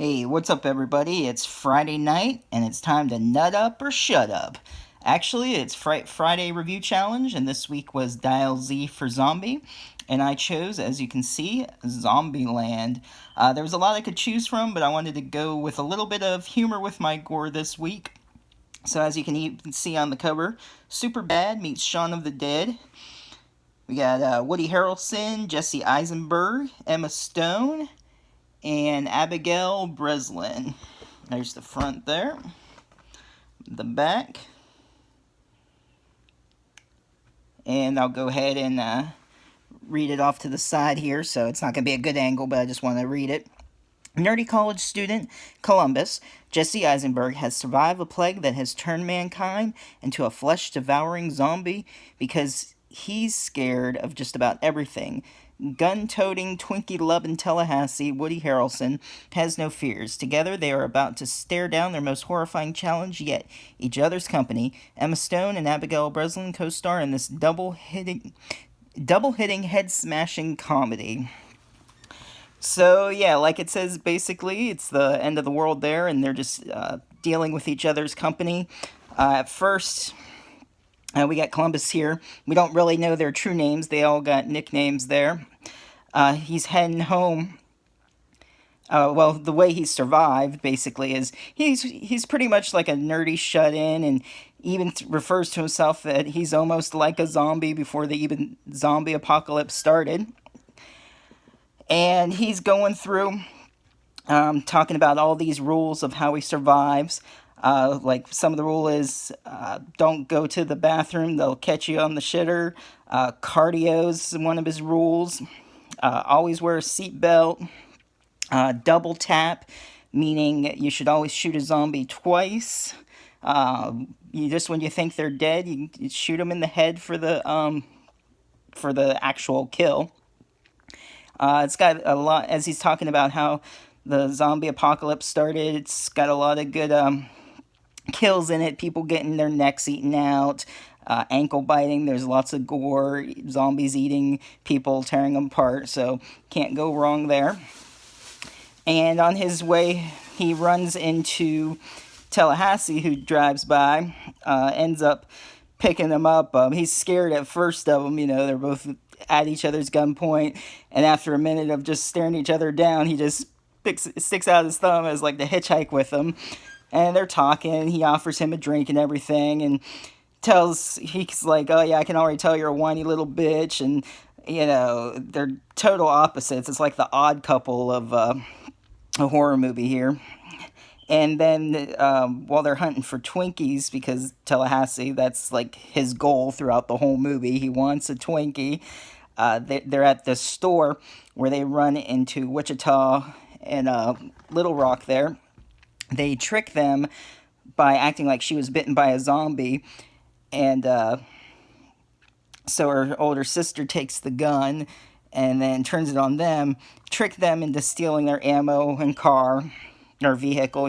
Hey, what's up, everybody? It's Friday night, and it's time to nut up or shut up. Actually, it's Friday Review Challenge, and this week was Dial Z for Zombie, and I chose, as you can see, Zombieland. There was a lot I could choose from, but I wanted to go with a little bit of humor with my gore this week. So, as you can even see on the cover, Super Bad meets Shaun of the Dead. We got Woody Harrelson, Jesse Eisenberg, Emma Stone, and Abigail Breslin. There's the front there, the back, and I'll go ahead and read it off to the side here, so it's not going to be a good angle, but I just want to read it. Nerdy college student Columbus, Jesse Eisenberg, has survived a plague that has turned mankind into a flesh-devouring zombie because he's scared of just about everything. Gun-toting, Twinkie-loving Tallahassee, Woody Harrelson, has no fears. Together, they are about to stare down their most horrifying challenge yet, each other's company. Emma Stone and Abigail Breslin co-star in this double-hitting, head-smashing comedy. So, yeah, like it says, basically, it's the end of the world there, and they're just dealing with each other's company. At first, we got Columbus here. We don't really know their true names. They all got nicknames there. He's heading home. Well, the way he survived, basically, is he's pretty much like a nerdy shut-in, and even refers to himself that he's almost like a zombie before the even zombie apocalypse started. And he's going through talking about all these rules of how he survives. Like some of the rule is don't go to the bathroom; they'll catch you on the shitter. Cardio's one of his rules. Always wear a seatbelt. Double tap, meaning you should always shoot a zombie twice. You just when you think they're dead, you shoot them in the head for the actual kill. It's got a lot, as he's talking about how the zombie apocalypse started. It's got a lot of good kills in it. People getting their necks eaten out, ankle biting. There's lots of gore. Zombies eating people, tearing them apart. So can't go wrong there. And on his way, he runs into Tallahassee, who drives by. Ends up picking him up. He's scared at first of them. They're both at each other's gunpoint, and after a minute of just staring each other down, he just sticks out his thumb as like to hitchhike with them, and they're talking. He offers him a drink and everything, and he's like, "Oh yeah, I can already tell you're a whiny little bitch," and they're total opposites. It's like the odd couple of a horror movie here. And then while they're hunting for Twinkies, because Tallahassee, that's like his goal throughout the whole movie. He wants a Twinkie. They're at the store where they run into Wichita and Little Rock there. They trick them by acting like she was bitten by a zombie. And so her older sister takes the gun and then turns it on them, trick them into stealing their ammo and car or vehicle.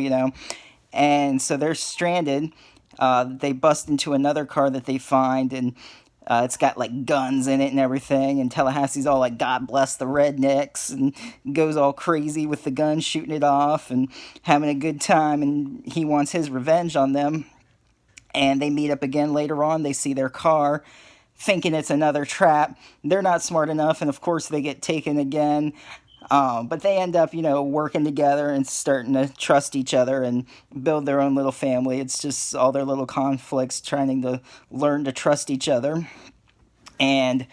And so they're stranded. They bust into another car that they find, and it's got like guns in it and everything. And Tallahassee's all like, "God bless the rednecks," and goes all crazy with the gun, shooting it off and having a good time. And he wants his revenge on them. And they meet up again later on. They see their car, thinking it's another trap. They're not smart enough, and of course they get taken again. But they end up, working together and starting to trust each other and build their own little family. It's just all their little conflicts, trying to learn to trust each other. And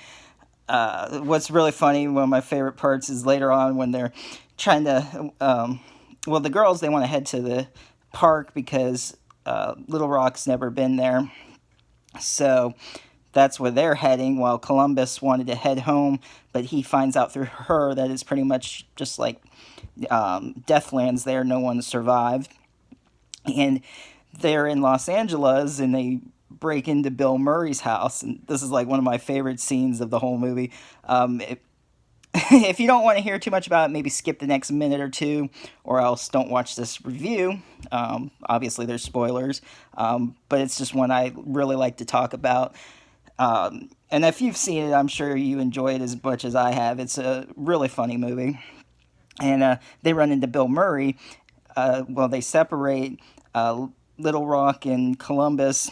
what's really funny, one of my favorite parts, is later on when they're trying to, the girls, they want to head to the park because Little Rock's never been there. So that's where they're heading, while Columbus wanted to head home, but he finds out through her that it's pretty much just like Deathlands there. No one survived. And they're in Los Angeles, and they break into Bill Murray's house. And this is like one of my favorite scenes of the whole movie. If you don't want to hear too much about it, maybe skip the next minute or two, or else don't watch this review. Obviously, there's spoilers, but it's just one I really like to talk about. And if you've seen it, I'm sure you enjoy it as much as I have. It's a really funny movie. And they run into Bill Murray, well, they separate. Little Rock and Columbus,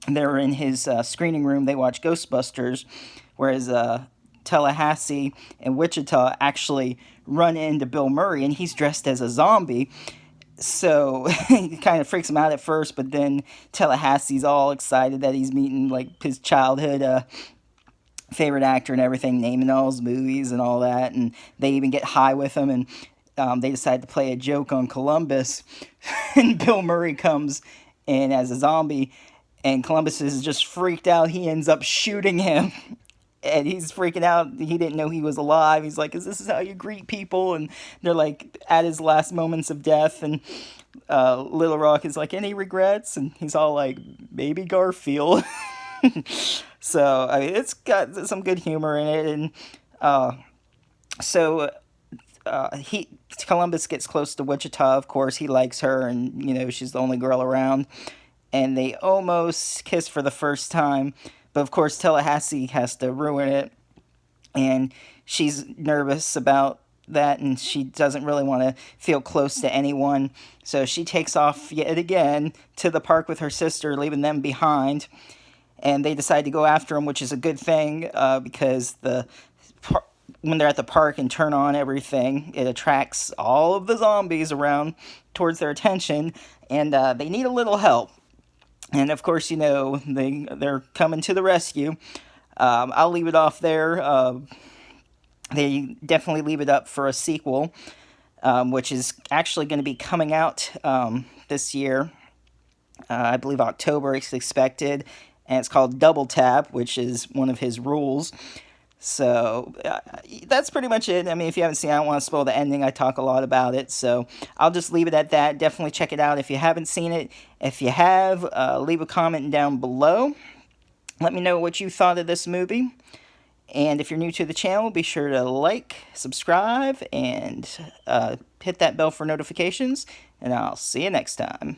they're in his screening room. They watch Ghostbusters, whereas Tallahassee and Wichita actually run into Bill Murray, and he's dressed as a zombie. So it kind of freaks him out at first, but then Tallahassee's all excited that he's meeting like his childhood favorite actor and everything, naming all his movies and all that, and they even get high with him, and they decide to play a joke on Columbus, and Bill Murray comes in as a zombie, and Columbus is just freaked out. He ends up shooting him. And he's freaking out. He didn't know he was alive. He's like, "Is this how you greet people?" And they're like at his last moments of death. And Little Rock is like, "Any regrets?" And he's all like, "Maybe Garfield." So I mean, it's got some good humor in it. And so he Columbus gets close to Wichita. Of course, he likes her, and she's the only girl around. And they almost kiss for the first time. But of course, Tallahassee has to ruin it, and she's nervous about that, and she doesn't really want to feel close to anyone. So she takes off yet again to the park with her sister, leaving them behind. And they decide to go after him, which is a good thing because when they're at the park and turn on everything, it attracts all of the zombies around towards their attention, and they need a little help. And of course, they're coming to the rescue. I'll leave it off there. They definitely leave it up for a sequel, which is actually going to be coming out this year. I believe October is expected, and it's called Double Tap, which is one of his rules. So that's pretty much it. I mean, if you haven't seen it, I don't want to spoil the ending. I talk a lot about it, so I'll just leave it at that. Definitely check it out if you haven't seen it. If you have, leave a comment down below. Let me know what you thought of this movie. And if you're new to the channel, be sure to like, subscribe, and hit that bell for notifications. And I'll see you next time.